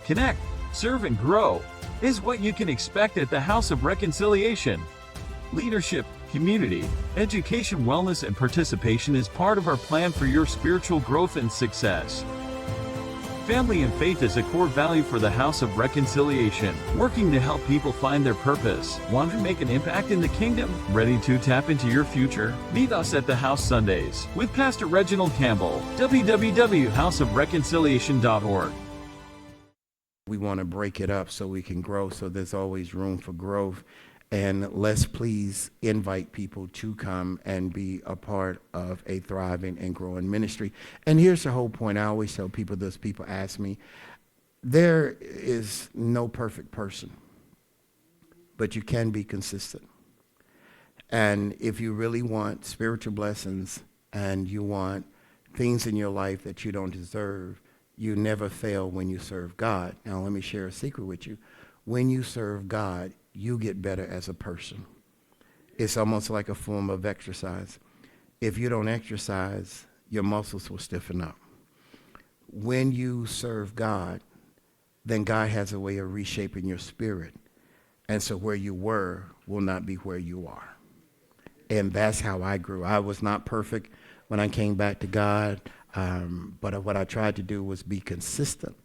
connect, serve, and grow is what you can expect at the House of Reconciliation. Leadership, community, education, wellness, and participation is part of our plan for your spiritual growth and success. Family and faith is a core value for the House of Reconciliation, working to help people find their purpose. Want to make an impact in the kingdom? Ready to tap into your future? Meet us at the House Sundays with Pastor Reginald Campbell, www.houseofreconciliation.org. We want to break it up so we can grow, so there's always room for growth. And let's please invite people to come and be a part of a thriving and growing ministry. And here's the whole point. I always tell people this. People ask me, there is no perfect person, but you can be consistent. And if you really want spiritual blessings and you want things in your life that you don't deserve, you never fail when you serve God. Now, let me share a secret with you. When you serve God, you get better as a person. It's almost like a form of exercise. If you don't exercise, your muscles will stiffen up. When you serve God, then God has a way of reshaping your spirit. And so where you were will not be where you are. And that's how I grew. I was not perfect when I came back to God, but what I tried to do was be consistent.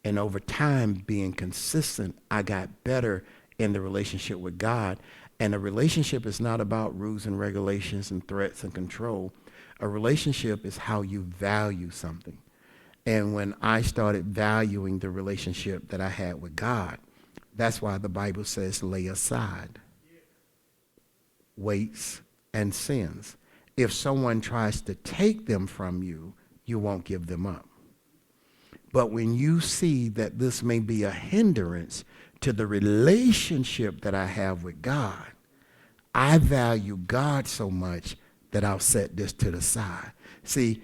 And over time, being consistent, I got better in the relationship with God. And a relationship is not about rules and regulations and threats and control. A relationship is how you value something. And when I started valuing the relationship that I had with God, that's why the Bible says lay aside weights and sins. If someone tries to take them from you, you won't give them up. But when you see that this may be a hindrance to the relationship that I have with God, I value God so much that I'll set this to the side. See,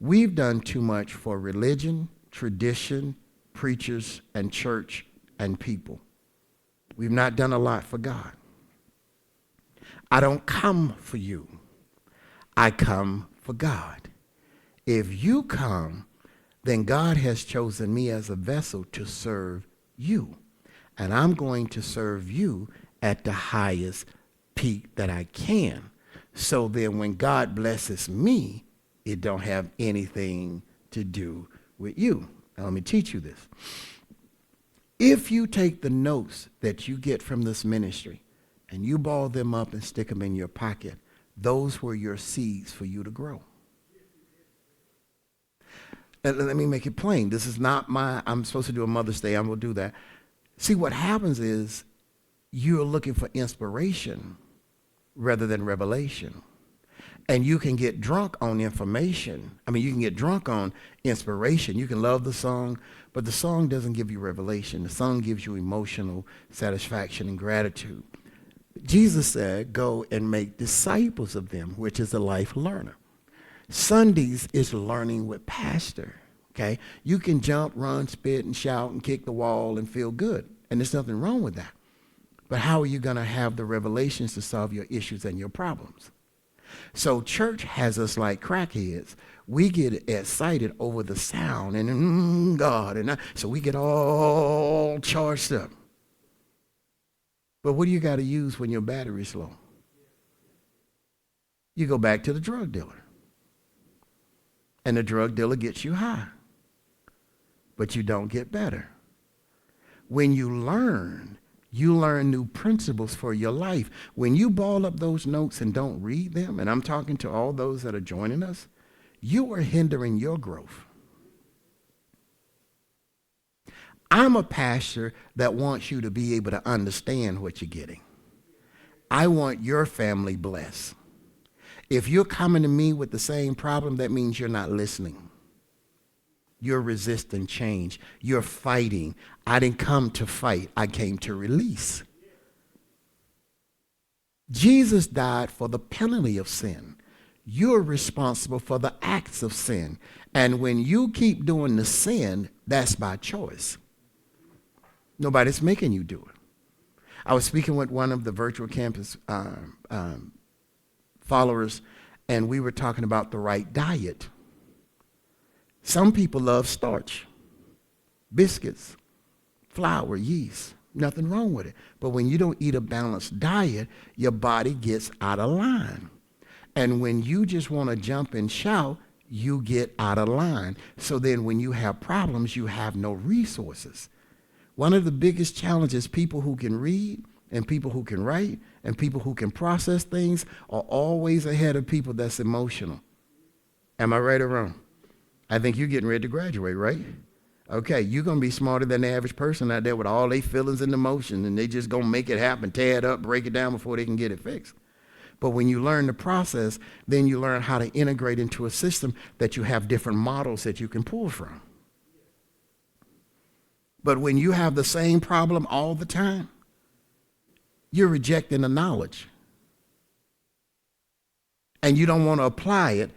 we've done too much for religion, tradition, preachers, and church and people. We've not done a lot for God. I don't come for you. I come for God. If you come, then God has chosen me as a vessel to serve you. And I'm going to serve you at the highest peak that I can. So then when God blesses me, it don't have anything to do with you. Now let me teach you this. If you take the notes that you get from this ministry and you ball them up and stick them in your pocket, those were your seeds for you to grow. And let me make it plain. This is not I'm supposed to do a Mother's Day. I'm going to do that. See, what happens is you're looking for inspiration rather than revelation. And you can get drunk on information. I mean, you can get drunk on inspiration. You can love the song, but the song doesn't give you revelation. The song gives you emotional satisfaction and gratitude. Jesus said, go and make disciples of them, which is a life learner. Sundays is learning with pastor. Okay, you can jump, run, spit, and shout, and kick the wall and feel good. And there's nothing wrong with that. But how are you going to have the revelations to solve your issues and your problems? So church has us like crackheads. We get excited over the sound and God. So we get all charged up. But what do you got to use when your battery's low? You go back to the drug dealer. And the drug dealer gets you high. But you don't get better. When you learn new principles for your life. When you ball up those notes and don't read them, and I'm talking to all those that are joining us, you are hindering your growth. I'm a pastor that wants you to be able to understand what you're getting. I want your family blessed. If you're coming to me with the same problem, that means you're not listening. You're resisting change. You're fighting. I didn't come to fight. I came to release. Jesus died for the penalty of sin. You're responsible for the acts of sin. And when you keep doing the sin, that's by choice. Nobody's making you do it. I was speaking with one of the virtual campus followers, and we were talking about the right diet. Some people love starch, biscuits, flour, yeast. Nothing wrong with it. But when you don't eat a balanced diet, your body gets out of line. And when you just want to jump and shout, you get out of line. So then when you have problems, you have no resources. One of the biggest challenges, people who can read and people who can write and people who can process things are always ahead of people that's emotional. Am I right or wrong? I think you're getting ready to graduate, right? Okay, you're going to be smarter than the average person out there with all their feelings and emotions, and they just going to make it happen, tear it up, break it down before they can get it fixed. But when you learn the process, then you learn how to integrate into a system that you have different models that you can pull from. But when you have the same problem all the time, you're rejecting the knowledge. And you don't want to apply it.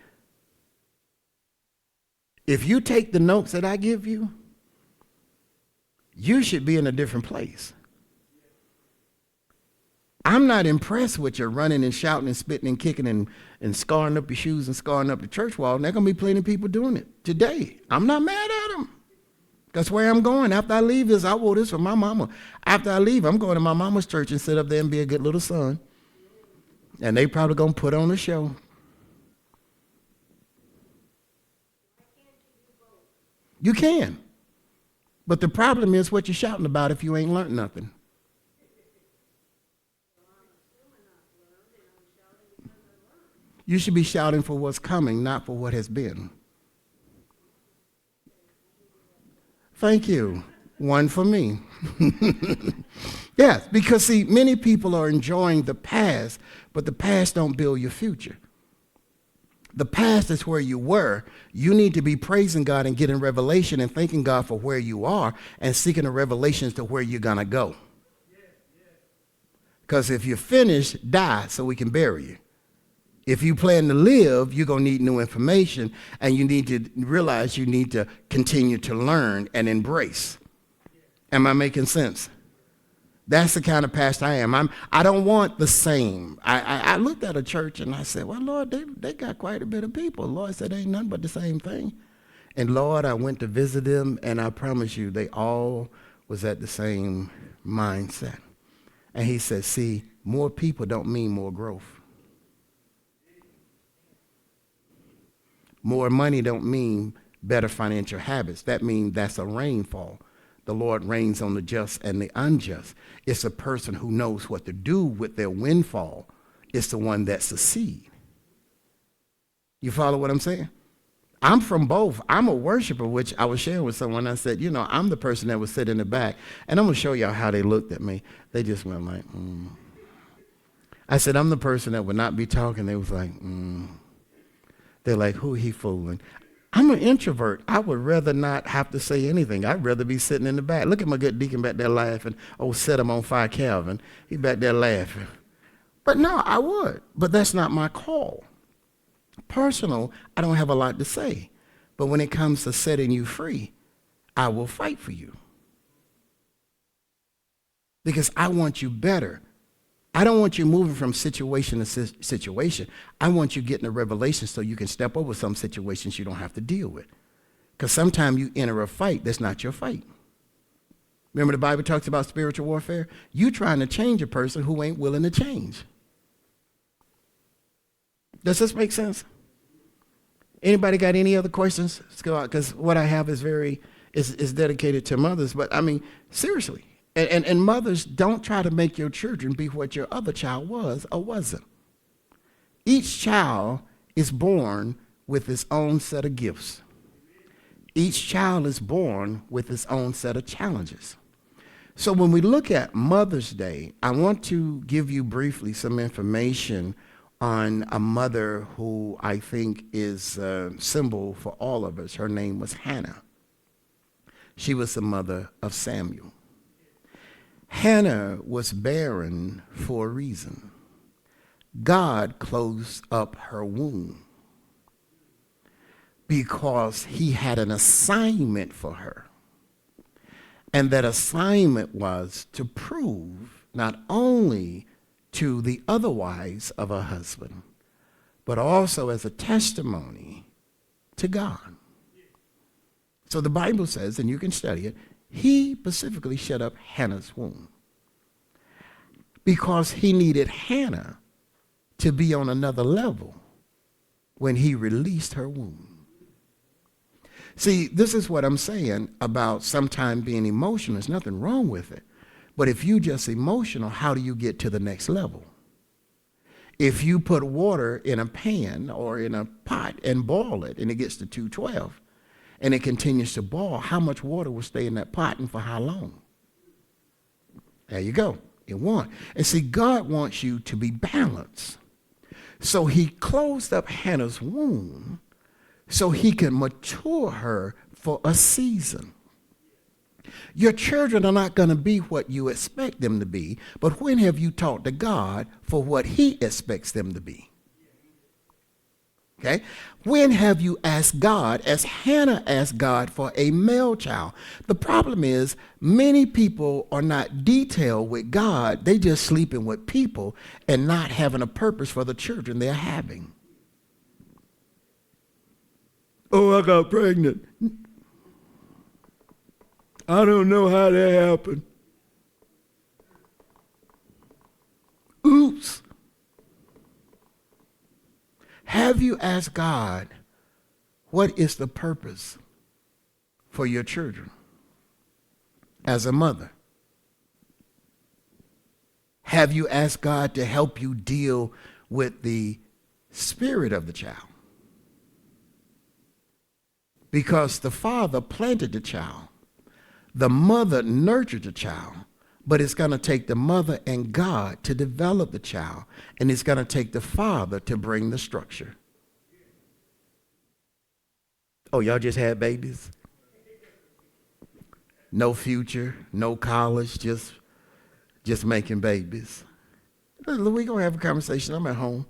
If you take the notes that I give you, you should be in a different place. I'm not impressed with your running and shouting and spitting and kicking and scarring up your shoes and scarring up the church wall. And there are going to be plenty of people doing it today. I'm not mad at them. That's where I'm going. After I leave this, I wore this for my mama. After I leave, I'm going to my mama's church and sit up there and be a good little son. And they probably going to put on a show. You can. But the problem is what you're shouting about if you ain't learned nothing. You should be shouting for what's coming, not for what has been. Thank you. One for me. Yes, because see, many people are enjoying the past, but the past don't build your future. The past is where you were. You need to be praising God and getting revelation and thanking God for where you are and seeking the revelations to where you're going to go. Because if you're finished, die so we can bury you. If you plan to live, you're going to need new information, and you need to realize you need to continue to learn and embrace. Am I making sense? That's the kind of pastor I am. I don't want the same. I looked at a church and I said, well, Lord, they got quite a bit of people. Lord said, ain't nothing but the same thing. And Lord, I went to visit them, and I promise you, they all was at the same mindset. And he said, see, more people don't mean more growth. More money don't mean better financial habits. That means that's a rainfall. The Lord rains on the just and the unjust. It's a person who knows what to do with their windfall. It's the one that succeeds. You follow what I'm saying? I'm from both. I'm a worshiper, which I was sharing with someone. I said, you know, I'm the person that would sit in the back. And I'm going to show y'all how they looked at me. They just went like, I said, I'm the person that would not be talking. They was like, They're like, who he fooling? I'm an introvert. I would rather not have to say anything. I'd rather be sitting in the back. Look at my good deacon back there laughing. Oh, set him on fire, Calvin. He back there laughing. But no, I would. But that's not my call. Personal, I don't have a lot to say. But when it comes to setting you free, I will fight for you. Because I want you better. I don't want you moving from situation to situation. I want you getting a revelation so you can step over some situations you don't have to deal with. Because sometimes you enter a fight that's not your fight. Remember the Bible talks about spiritual warfare? You trying to change a person who ain't willing to change. Does this make sense? Anybody got any other questions? Because what I have is is dedicated to mothers. But I mean, seriously. And mothers, don't try to make your children be what your other child was or wasn't. Each child is born with its own set of gifts. Each child is born with its own set of challenges. So when we look at Mother's Day, I want to give you briefly some information on a mother who I think is a symbol for all of us. Her name was Hannah. She was the mother of Samuel. Hannah was barren for a reason. God closed up her womb because he had an assignment for her. And that assignment was to prove not only to the other wives of her husband, but also as a testimony to God. So the Bible says, and you can study it, He specifically shut up Hannah's womb because he needed Hannah to be on another level when he released her womb. See, this is what I'm saying about sometimes being emotional. There's nothing wrong with it. But if you just emotional, how do you get to the next level? If you put water in a pan or in a pot and boil it and it gets to 212 and it continues to boil, how much water will stay in that pot and for how long? There you go. It won't. And see, God wants you to be balanced. So he closed up Hannah's womb so he can mature her for a season. Your children are not going to be what you expect them to be, but when have you talked to God for what he expects them to be? Okay? When have you asked God, as Hannah asked God for a male child? The problem is many people are not detailed with God. They just sleeping with people and not having a purpose for the children they're having. Oh, I got pregnant. I don't know how that happened. Oops. Have you asked God, what is the purpose for your children as a mother? Have you asked God to help you deal with the spirit of the child? Because the father planted the child. The mother nurtured the child, but it's going to take the mother and God to develop the child, and it's going to take the father to bring the structure. Oh, y'all just had babies? No future, no college, just making babies. We're going to have a conversation. I'm at home.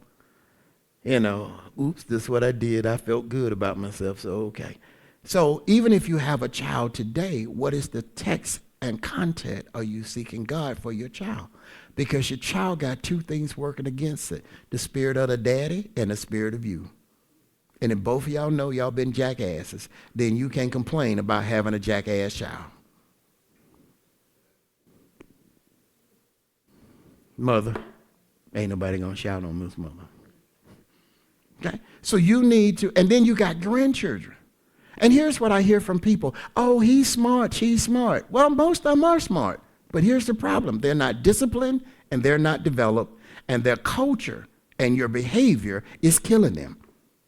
Oops, this is what I did. I felt good about myself, so okay. So even if you have a child today, what is the text and content are you seeking God for your child? Because your child got two things working against it, the spirit of the daddy and the spirit of you. And if both of y'all know y'all been jackasses, then you can't complain about having a jackass child. Mother, ain't nobody gonna shout on this mother. Okay? So you need to, and then you got grandchildren. And here's what I hear from people. Oh, he's smart, she's smart. Well, most of them are smart. But here's the problem. They're not disciplined and they're not developed. And their culture and your behavior is killing them.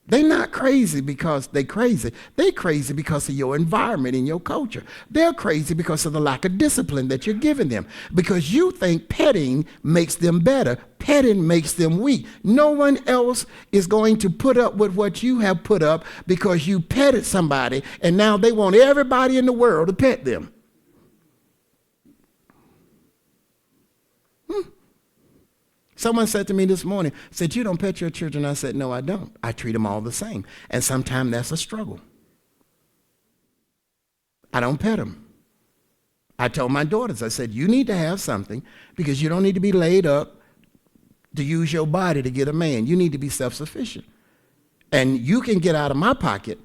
They're not crazy because they're crazy. They're crazy because of your environment and your culture. They're crazy because of the lack of discipline that you're giving them. Because you think petting makes them better. Petting makes them weak. No one else is going to put up with what you have put up because you petted somebody and now they want everybody in the world to pet them. Someone said to me this morning, said, you don't pet your children. I said, no, I don't. I treat them all the same. And sometimes that's a struggle. I don't pet them. I told my daughters, I said, you need to have something because you don't need to be laid up to use your body to get a man. You need to be self-sufficient. And you can get out of my pocket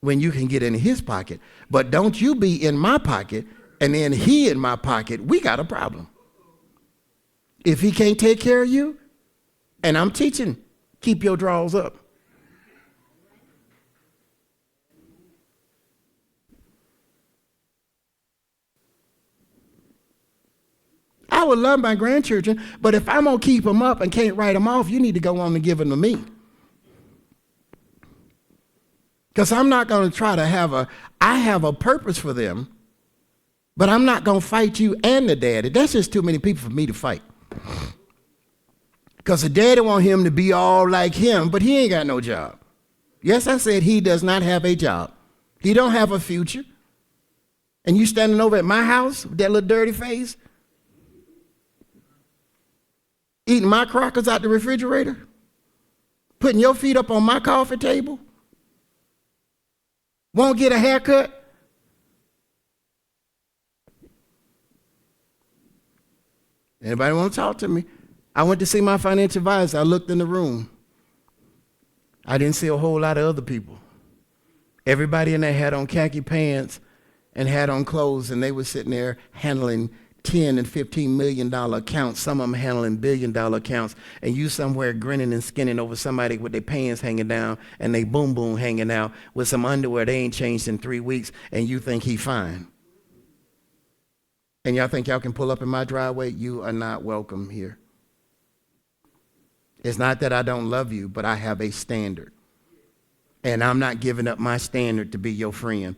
when you can get in his pocket. But don't you be in my pocket and then he in my pocket. We got a problem. If he can't take care of you, and I'm teaching, keep your drawers up. I would love my grandchildren, but if I'm going to keep them up and can't write them off, you need to go on and give them to me. Because I'm not going to try to I have a purpose for them, but I'm not going to fight you and the daddy. That's just too many people for me to fight. Because the daddy want him to be all like him, but he ain't got no job. Yes, I said he does not have a job. He don't have a future. And you standing over at my house with that little dirty face, eating my crackers out the refrigerator, putting your feet up on my coffee table, won't get a haircut. Anybody want to talk to me? I went to see my financial advisor. I looked in the room. I didn't see a whole lot of other people. Everybody in there had on khaki pants and had on clothes, and they were sitting there handling 10 and $15 million accounts, some of them handling $1 billion accounts, and you somewhere grinning and skinning over somebody with their pants hanging down and they boom boom hanging out with some underwear they ain't changed in 3 weeks, and you think he fine. And y'all think y'all can pull up in my driveway? You are not welcome here. It's not that I don't love you, but I have a standard. And I'm not giving up my standard to be your friend.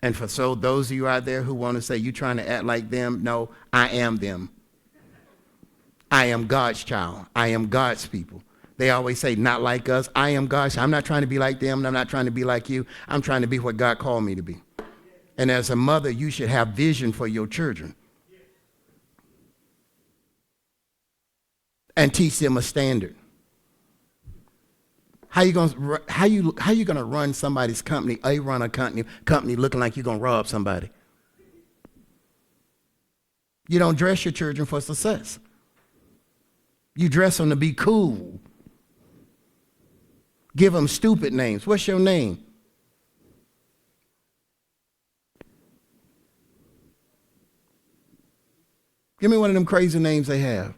And for those of you out there who want to say you trying to act like them, no, I am them. I am God's child. I am God's people. They always say, not like us. I am God's child. I'm not trying to be like them, and I'm not trying to be like you. I'm trying to be what God called me to be. And as a mother, you should have vision for your children. And teach them a standard. How you gonna run somebody's company? Run a company looking like you're gonna rob somebody. You don't dress your children for success. You dress them to be cool. Give them stupid names. What's your name? Give me one of them crazy names they have.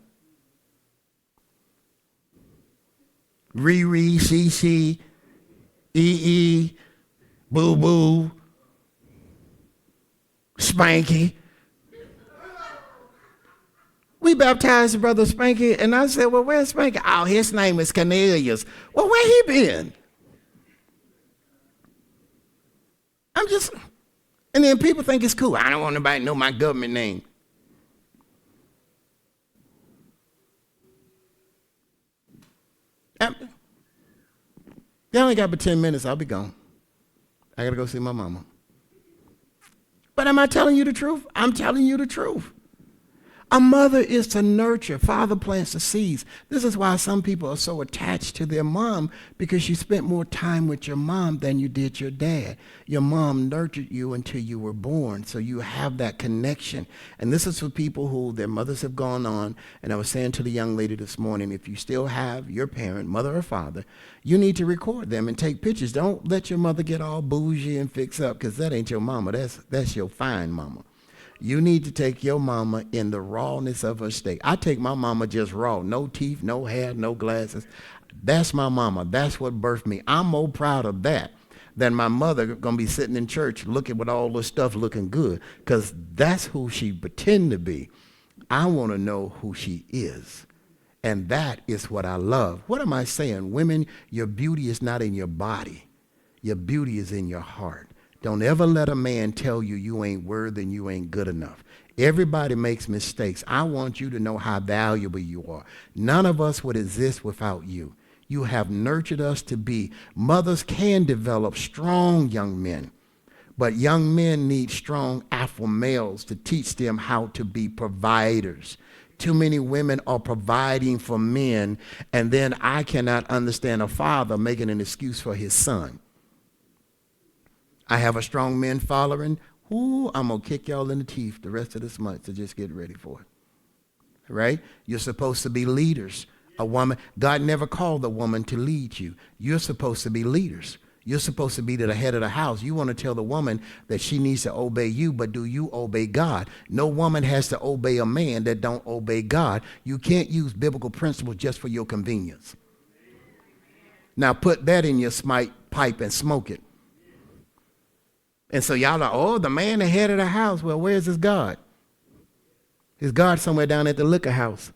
Riri, Cece, EE, Boo Boo, Spanky. We baptized Brother Spanky, and I said, well, where's Spanky? Oh, his name is Cornelius. Well, where he been? And then people think it's cool. I don't want nobody to know my government name. They only got about 10 minutes. I'll be gone. I got to go see my mama. But am I telling you the truth? I'm telling you the truth. A mother is to nurture. Father plants the seeds. This is why some people are so attached to their mom, because you spent more time with your mom than you did your dad. Your mom nurtured you until you were born, so you have that connection. And this is for people who their mothers have gone on. And I was saying to the young lady this morning, if you still have your parent, mother or father, you need to record them and take pictures. Don't let your mother get all bougie and fix up, because that ain't your mama. That's your fine mama. You need to take your mama in the rawness of her state. I take my mama just raw. No teeth, no hair, no glasses. That's my mama. That's what birthed me. I'm more proud of that than my mother going to be sitting in church looking with all this stuff looking good, because that's who she pretend to be. I want to know who she is. And that is what I love. What am I saying? Women, your beauty is not in your body. Your beauty is in your heart. Don't ever let a man tell you you ain't worthy and you ain't good enough. Everybody makes mistakes. I want you to know how valuable you are. None of us would exist without you. You have nurtured us to be. Mothers can develop strong young men, but young men need strong alpha males to teach them how to be providers. Too many women are providing for men, and then I cannot understand a father making an excuse for his son. I have a strong men following. Ooh, I'm going to kick y'all in the teeth the rest of this month, so just get ready for it. Right? You're supposed to be leaders. A woman, God never called a woman to lead you. You're supposed to be leaders. You're supposed to be to the head of the house. You want to tell the woman that she needs to obey you, but do you obey God? No woman has to obey a man that don't obey God. You can't use biblical principles just for your convenience. Now put that in your pipe and smoke it. And so y'all are, oh, the man the head of the house. Well, where's his God? His God somewhere down at the liquor house.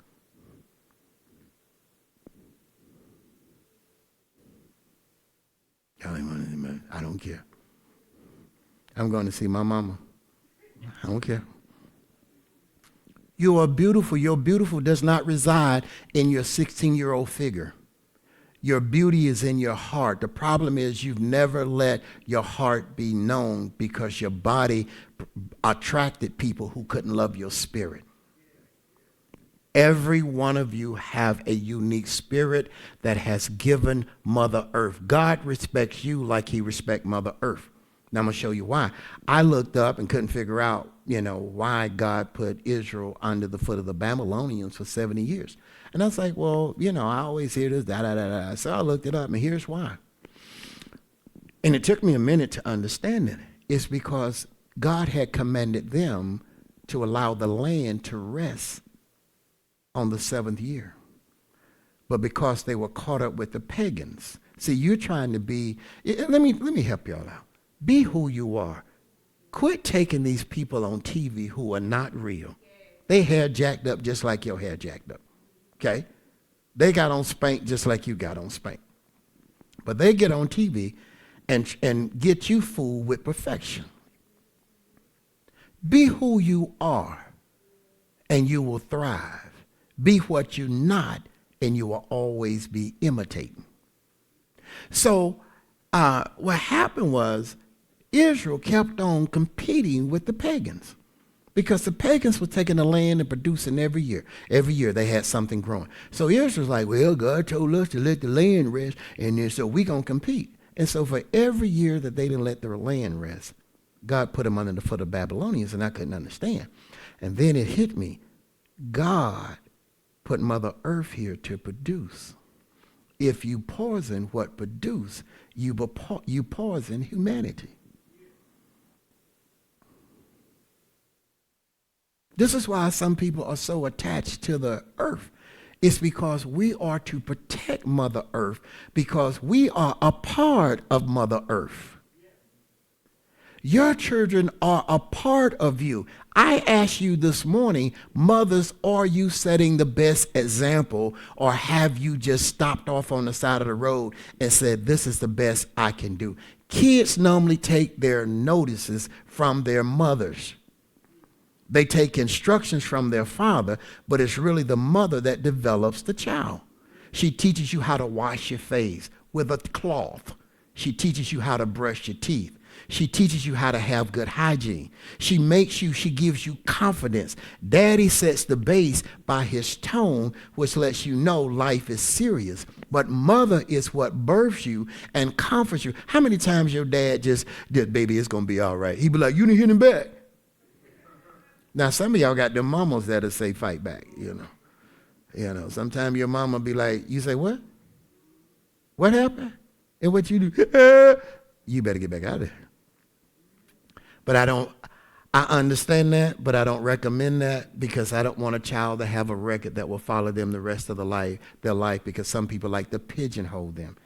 I don't care. I'm going to see my mama. I don't care. You are beautiful. Your beautiful does not reside in your 16-year-old figure. Your beauty is in your heart. The problem is you've never let your heart be known because your body attracted people who couldn't love your spirit. Every one of you have a unique spirit that has given Mother Earth. God respects you like he respects Mother Earth. Now I'm going to show you why. I looked up and couldn't figure out, why God put Israel under the foot of the Babylonians for 70 years. And I was like, well, I always hear this, da, da, da, da. So I looked it up, and here's why. And it took me a minute to understand it. It's because God had commanded them to allow the land to rest on the seventh year. But because they were caught up with the pagans. See, you're trying to be, let me help y'all out. Be who you are. Quit taking these people on TV who are not real. They hair jacked up just like your hair jacked up. Okay? They got on spank just like you got on spank. But they get on TV and get you fooled with perfection. Be who you are, and you will thrive. Be what you're not, and you will always be imitating. So what happened was Israel kept on competing with the pagans because the pagans were taking the land and producing every year. Every year they had something growing. So Israel's like, well, God told us to let the land rest, and then so we're going to compete. And so for every year that they didn't let their land rest, God put them under the foot of Babylonians, and I couldn't understand. And then it hit me. God put Mother Earth here to produce. If you poison what produce, you poison humanity. This is why some people are so attached to the earth. It's because we are to protect Mother Earth because we are a part of Mother Earth. Your children are a part of you. I asked you this morning, mothers, are you setting the best example, or have you just stopped off on the side of the road and said, this is the best I can do? Kids normally take their notices from their mothers. They take instructions from their father, but it's really the mother that develops the child. She teaches you how to wash your face with a cloth. She teaches you how to brush your teeth. She teaches you how to have good hygiene. She gives you confidence. Daddy sets the base by his tone, which lets you know life is serious. But mother is what births you and comforts you. How many times your dad just did, baby, it's going to be all right. He'd be like, you didn't hit him back. Now, some of y'all got them mamas that'll say fight back, sometimes your mama be like, you say, what? What happened? And what you do? You better get back out of there. But I understand that, but I don't recommend that because I don't want a child to have a record that will follow them the rest of their life because some people like to pigeonhole them.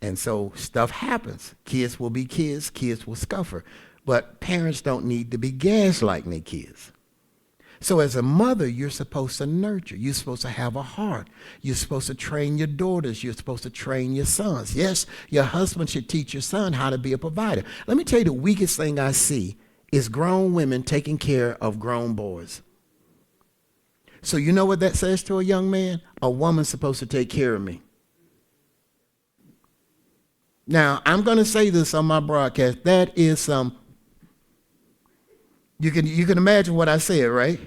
And so stuff happens. Kids will be kids. Kids will scuffer. But parents don't need to be gaslighting their kids. So as a mother, you're supposed to nurture. You're supposed to have a heart. You're supposed to train your daughters. You're supposed to train your sons. Yes, your husband should teach your son how to be a provider. Let me tell you, the weakest thing I see is grown women taking care of grown boys. So you know what that says to a young man? A woman's supposed to take care of me. Now, I'm going to say this on my broadcast. That is some... You can imagine what I said, right?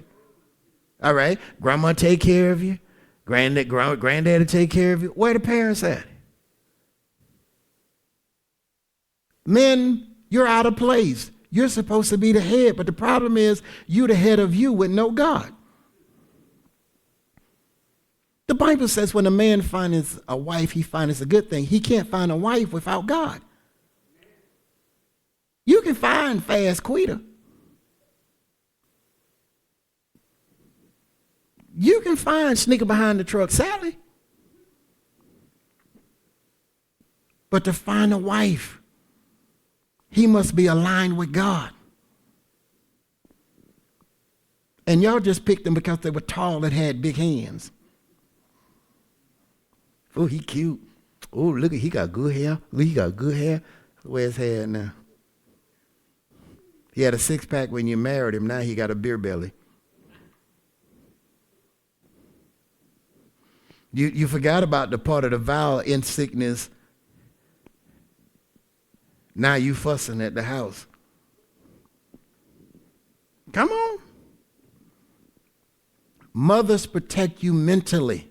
All right. Grandma take care of you. Granddaddy take care of you. Where the parents at? Men, you're out of place. You're supposed to be the head, but the problem is you the head of you with no God. The Bible says when a man finds a wife, he finds a good thing. He can't find a wife without God. You can find fast Quita. You can find sneaker behind the truck Sally. But to find a wife, he must be aligned with God. And y'all just picked them because they were tall and had big hands. Oh, he cute. Oh, look, he got good hair. Look, he got good hair. Where's his hair now? He had a six-pack when you married him. Now he got a beer belly. You forgot about the part of the vow in sickness. Now you fussing at the house. Come on. Mothers protect you mentally.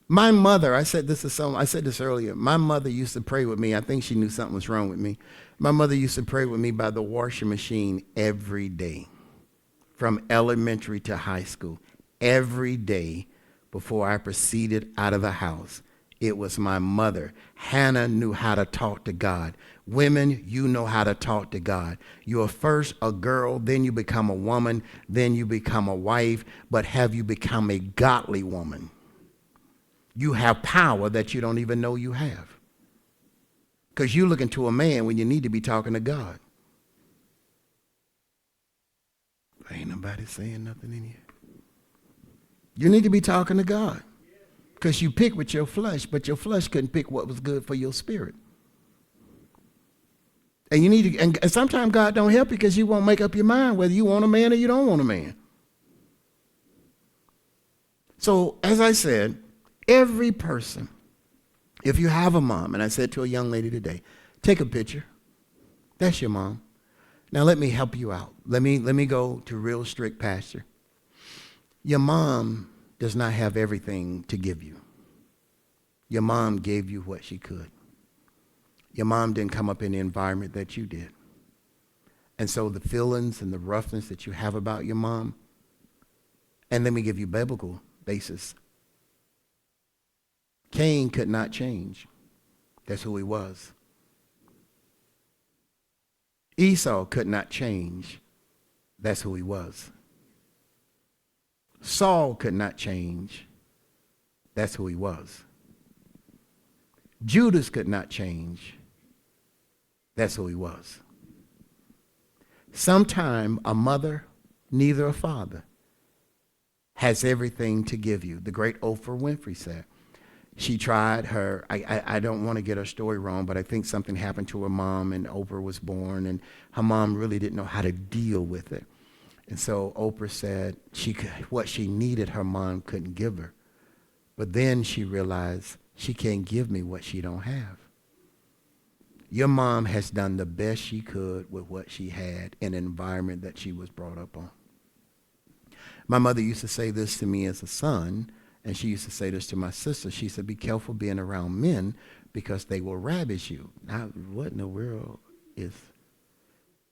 My mother, I said this earlier. My mother used to pray with me. I think she knew something was wrong with me. My mother used to pray with me by the washing machine every day, from elementary to high school. Every day before I proceeded out of the house, It was my mother. Hannah knew how to talk to God. Women, you know how to talk to God. You are first a girl, then you become a woman, then you become a wife, but have you become a godly woman? You have power that you don't even know you have. Because you're looking to a man when you need to be talking to God. Ain't nobody saying nothing in here. You need to be talking to God. Because you pick with your flesh, but your flesh couldn't pick what was good for your spirit. And you need to, and sometimes God don't help you because you won't make up your mind whether you want a man or you don't want a man. So, as I said, every person, if you have a mom, and I said to a young lady today, take a picture. That's your mom. Now let me help you out. Let me go to real strict pastor. Your mom does not have everything to give you. Your mom gave you what she could. Your mom didn't come up in the environment that you did. And so the feelings and the roughness that you have about your mom, and let me give you biblical basis. Cain could not change. That's who he was. Esau could not change. That's who he was. Saul could not change. That's who he was. Judas could not change. That's who he was. Sometime a mother, neither a father, has everything to give you. The great Oprah Winfrey said. She tried her, I don't want to get her story wrong, but I think something happened to her mom and Oprah was born and her mom really didn't know how to deal with it. And so Oprah said what she needed her mom couldn't give her. But then she realized she can't give me what she don't have. Your mom has done the best she could with what she had in an environment that she was brought up on. My mother used to say this to me as a son, and she used to say this to my sister. She said, be careful being around men because they will ravish you. Now, what in the world is...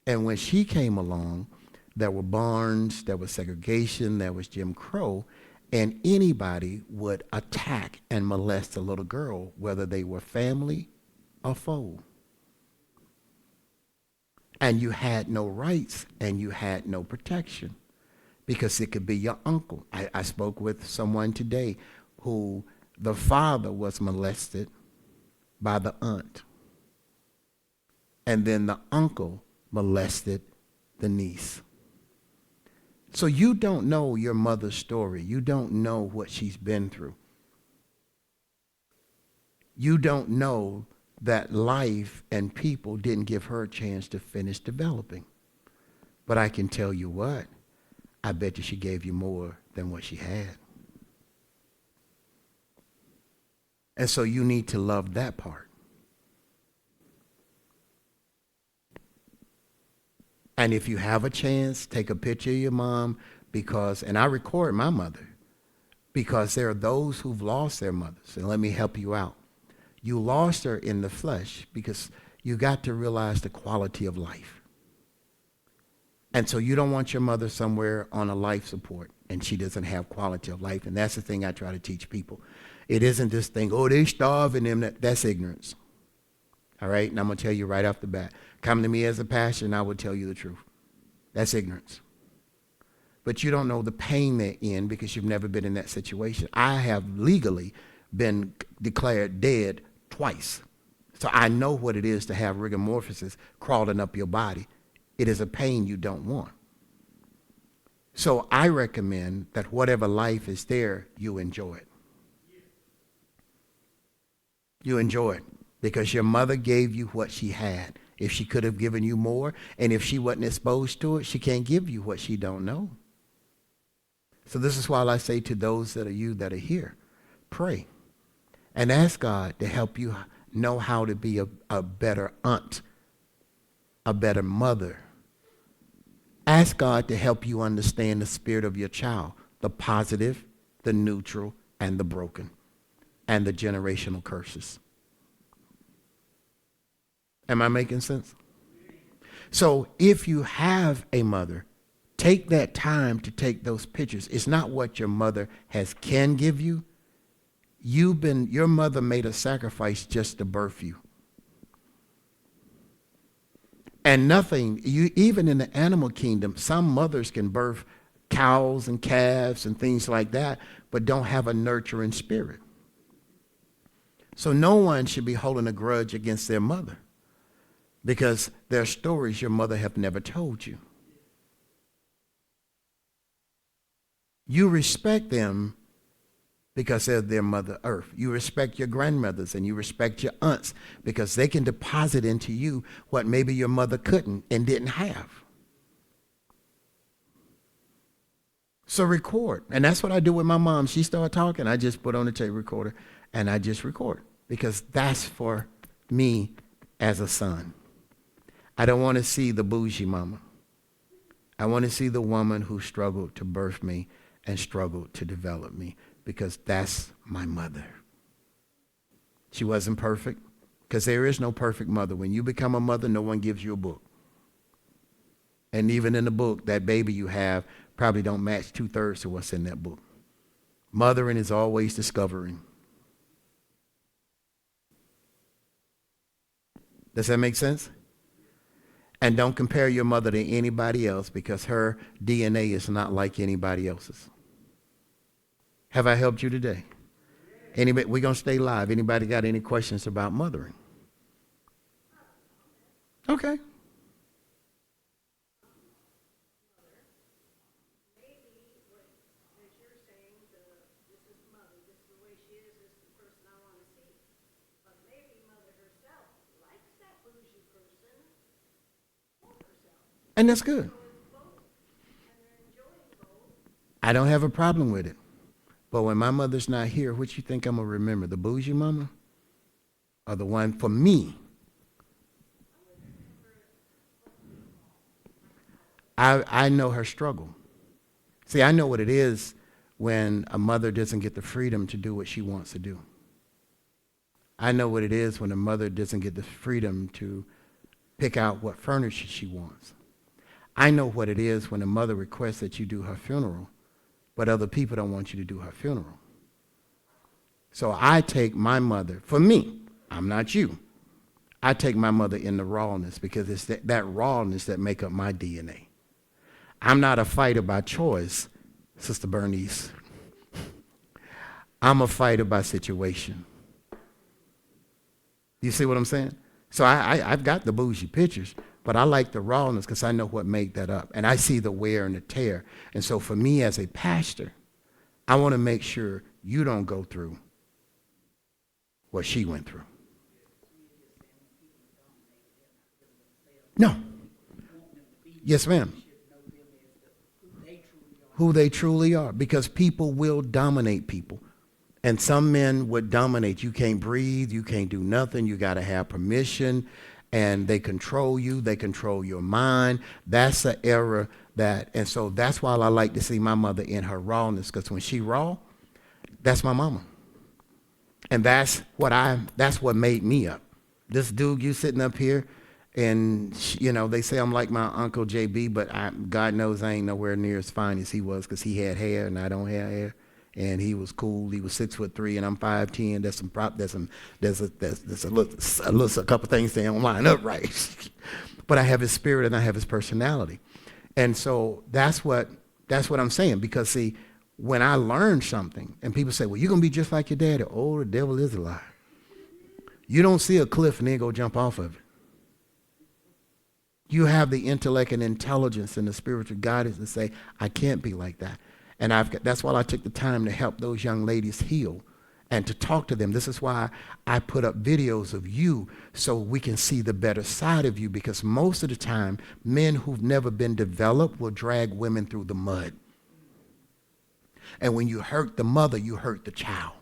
And when she came along, there were barns, there was segregation, there was Jim Crow, and anybody would attack and molest a little girl, whether they were family or foe. And you had no rights and you had no protection because it could be your uncle. I spoke with someone today who the father was molested by the aunt. And then the uncle molested the niece. So you don't know your mother's story. You don't know what she's been through. You don't know that life and people didn't give her a chance to finish developing. But I can tell you what, I bet you she gave you more than what she had. And so you need to love that part. And if you have a chance, take a picture of your mom because, and I record my mother, because there are those who've lost their mothers. And let me help you out. You lost her in the flesh because you got to realize the quality of life. And so you don't want your mother somewhere on a life support and she doesn't have quality of life. And that's the thing I try to teach people. It isn't this thing, oh, they starving them. That's ignorance. All right? And I'm going to tell you right off the bat. Come to me as a pastor and I will tell you the truth. That's ignorance. But you don't know the pain they're in because you've never been in that situation. I have legally been declared dead twice. So I know what it is to have rigor mortis crawling up your body. It is a pain you don't want. So I recommend that whatever life is there, you enjoy it. You enjoy it because your mother gave you what she had. If she could have given you more, and if she wasn't exposed to it, she can't give you what she don't know. So this is why I say to those that are here, pray and ask God to help you know how to be a better aunt, a better mother. Ask God to help you understand the spirit of your child, the positive, the neutral, and the broken, and the generational curses. Am I making sense? So if you have a mother, take that time to take those pictures. It's not what your mother can give you. Your mother made a sacrifice just to birth you. And nothing, even in the animal kingdom, some mothers can birth cows and calves and things like that, but don't have a nurturing spirit. So no one should be holding a grudge against their mother, because there are stories your mother have never told you. You respect them because they're their mother earth. You respect your grandmothers and you respect your aunts because they can deposit into you what maybe your mother couldn't and didn't have. So record. And that's what I do with my mom. She started talking, I just put on the tape recorder and I just record, because that's for me as a son. I don't want to see the bougie mama. I want to see the woman who struggled to birth me and struggled to develop me, because that's my mother. She wasn't perfect, because there is no perfect mother. When you become a mother, no one gives you a book. And even in the book, that baby you have probably don't match 2/3 of what's in that book. Mothering is always discovering. Does that make sense? And don't compare your mother to anybody else, because her DNA is not like anybody else's. Have I helped you today? Anybody, we're going to stay live. Anybody got any questions about mothering? Okay. And that's good. I don't have a problem with it. But when my mother's not here, what you think I'm going to remember? The bougie mama? Or the one for me? I know her struggle. See, I know what it is when a mother doesn't get the freedom to do what she wants to do. I know what it is when a mother doesn't get the freedom to pick out what furniture she wants. I know what it is when a mother requests that you do her funeral, but other people don't want you to do her funeral. So I take my mother, for me, I'm not you. I take my mother in the rawness, because it's that rawness that make up my DNA. I'm not a fighter by choice, Sister Bernice. I'm a fighter by situation. You see what I'm saying? So I've got the bougie pictures, but I like the rawness because I know what made that up. And I see the wear and the tear. And so for me as a pastor, I want to make sure you don't go through what she went through. No. Yes, ma'am. Who they truly are, because people will dominate people. And some men would dominate. You can't breathe. You can't do nothing. You got to have permission. And they control you. They control your mind. That's an era that, and so that's why I like to see my mother in her rawness, because when she raw, that's my mama. And that's what made me up. This dude, you sitting up here, and they say I'm like my Uncle JB, but God knows I ain't nowhere near as fine as he was, because he had hair and I don't have hair. And he was cool. He was 6'3" and I'm 5'10". There's a couple things that don't line up right. But I have his spirit and I have his personality. And so that's what I'm saying. Because see, when I learn something and people say, well, you're gonna be just like your daddy. Oh, the devil is a lie. You don't see a cliff and then go jump off of it. You have the intellect and intelligence and the spiritual guidance to say, I can't be like that. And that's why I took the time to help those young ladies heal and to talk to them. This is why I put up videos of you, so we can see the better side of you, because most of the time, men who've never been developed will drag women through the mud. And when you hurt the mother, you hurt the child.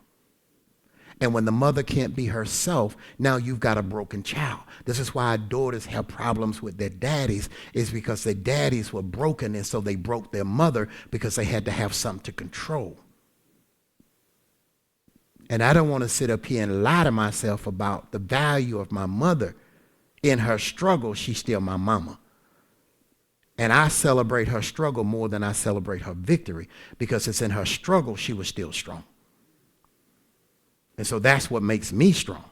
And when the mother can't be herself, now you've got a broken child. This is why daughters have problems with their daddies, is because their daddies were broken, and so they broke their mother because they had to have something to control. And I don't want to sit up here and lie to myself about the value of my mother. In her struggle, she's still my mama. And I celebrate her struggle more than I celebrate her victory, because it's in her struggle she was still strong. And so that's what makes me strong.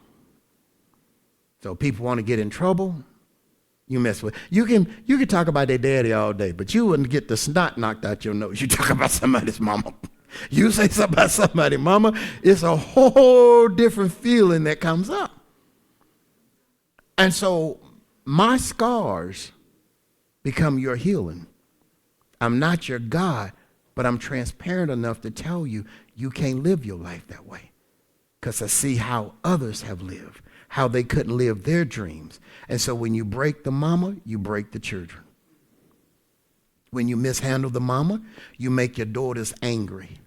So people want to get in trouble, you mess with. You can talk about their daddy all day, but you wouldn't get the snot knocked out your nose. You talk about somebody's mama. You say something about somebody's mama, it's a whole different feeling that comes up. And so my scars become your healing. I'm not your God, but I'm transparent enough to tell you, you can't live your life that way. Because I see how others have lived, how they couldn't live their dreams. And so when you break the mama, you break the children. When you mishandle the mama, you make your daughters angry.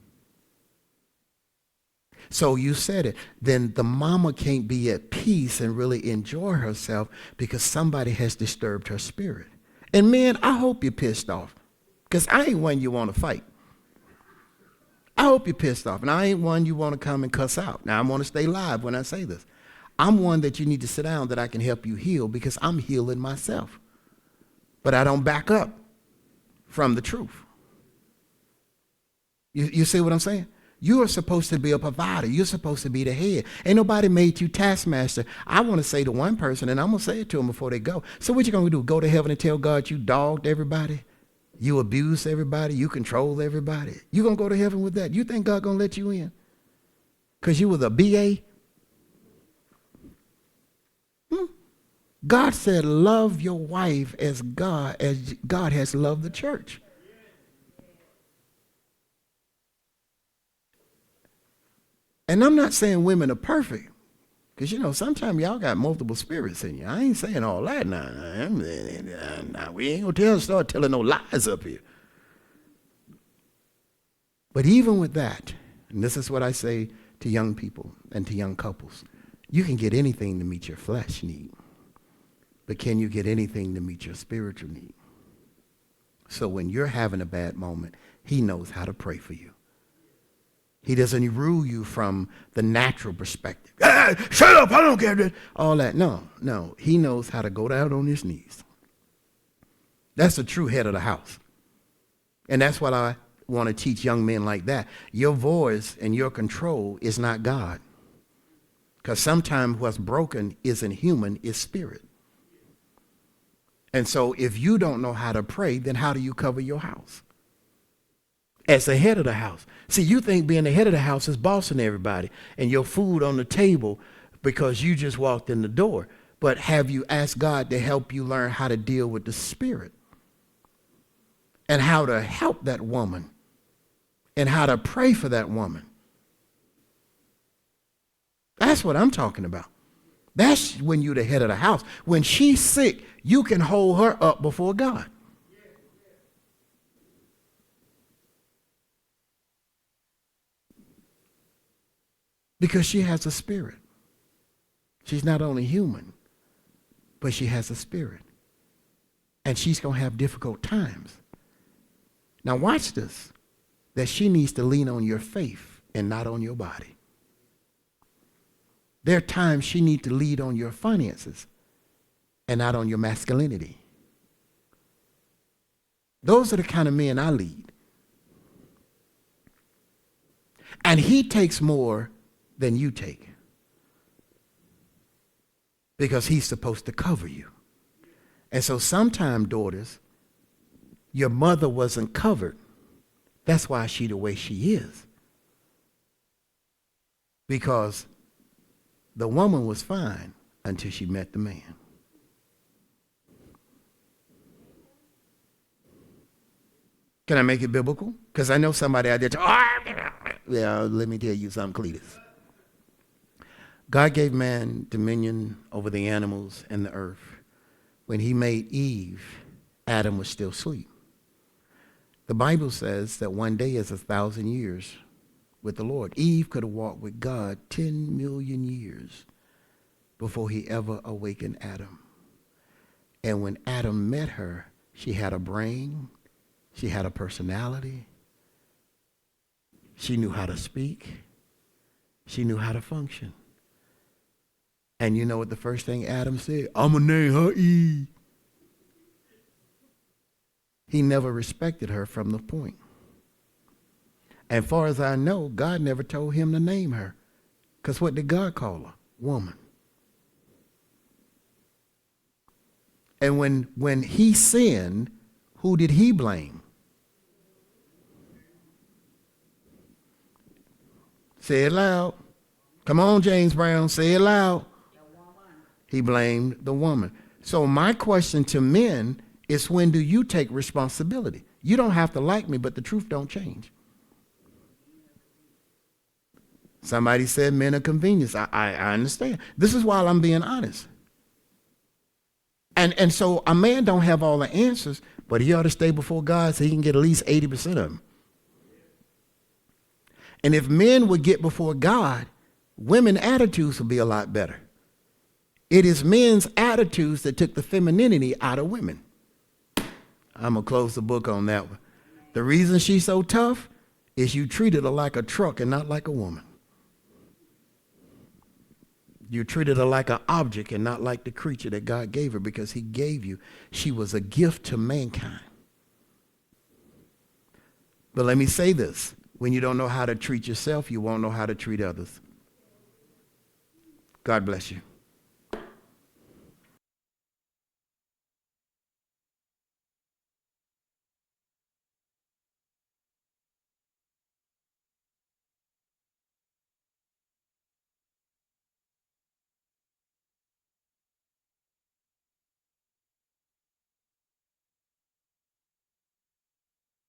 So you said it. Then the mama can't be at peace and really enjoy herself because somebody has disturbed her spirit. And men, I hope you're pissed off because I ain't one you want to fight. I hope you're pissed off. And I ain't one you want to come and cuss out. Now, I want to stay live when I say this. I'm one that you need to sit down that I can help you heal because I'm healing myself. But I don't back up from the truth. You see what I'm saying? You are supposed to be a provider. You're supposed to be the head. Ain't nobody made you taskmaster. I want to say to one person, and I'm going to say it to them before they go. So what you going to do? Go to heaven and tell God you dogged everybody? You abuse everybody? You control everybody? You going to go to heaven with that? You think God going to let you in? Because you was a BA? God said, love your wife as God has loved the church. And I'm not saying women are perfect, because, you know, sometimes y'all got multiple spirits in you. I ain't saying all that now. We ain't going to start telling no lies up here. But even with that, and this is what I say to young people and to young couples, you can get anything to meet your flesh need, but can you get anything to meet your spiritual need? So when you're having a bad moment, he knows how to pray for you. He doesn't rule you from the natural perspective. Ah, shut up, I don't care. All that. No. He knows how to go down on his knees. That's the true head of the house. And that's what I want to teach young men like that. Your voice and your control is not God. Because sometimes what's broken isn't human, it's spirit. And so if you don't know how to pray, then how do you cover your house? As the head of the house. See, you think being the head of the house is bossing everybody and your food on the table because you just walked in the door. But have you asked God to help you learn how to deal with the spirit and how to help that woman and how to pray for that woman? That's what I'm talking about. That's when you're the head of the house. When she's sick, you can hold her up before God. Because she has a spirit. She's not only human, but she has a spirit. And she's going to have difficult times. Now watch this, that she needs to lean on your faith and not on your body. There are times she needs to lead on your finances and not on your masculinity. Those are the kind of men I lead. And he takes more than you take, because he's supposed to cover you. And so sometimes, daughters, your mother wasn't covered. That's why she's the way she is. Because the woman was fine until she met the man. Can I make it biblical? Because I know somebody out there, let me tell you something, Cletus. God gave man dominion over the animals and the earth. When he made Eve, Adam was still asleep. The Bible says that one day is 1,000 years with the Lord. Eve could have walked with God 10 million years before he ever awakened Adam. And when Adam met her, she had a brain, she had a personality, she knew how to speak, she knew how to function. And you know what the first thing Adam said? I'm going to name her Eve. He never respected her from the point. And far as I know, God never told him to name her. Because what did God call her? Woman. And when he sinned, who did he blame? Say it loud. Come on, James Brown, say it loud. He blamed the woman. So my question to men is, when do you take responsibility? You don't have to like me, but the truth don't change. Somebody said men are convenience. I understand. This is why I'm being honest. And so a man don't have all the answers, but he ought to stay before God so he can get at least 80% of them. And if men would get before God, women's attitudes would be a lot better. It is men's attitudes that took the femininity out of women. I'm going to close the book on that one. The reason she's so tough is you treated her like a truck and not like a woman. You treated her like an object and not like the creature that God gave her, because he gave you. She was a gift to mankind. But let me say this. When you don't know how to treat yourself, you won't know how to treat others. God bless you.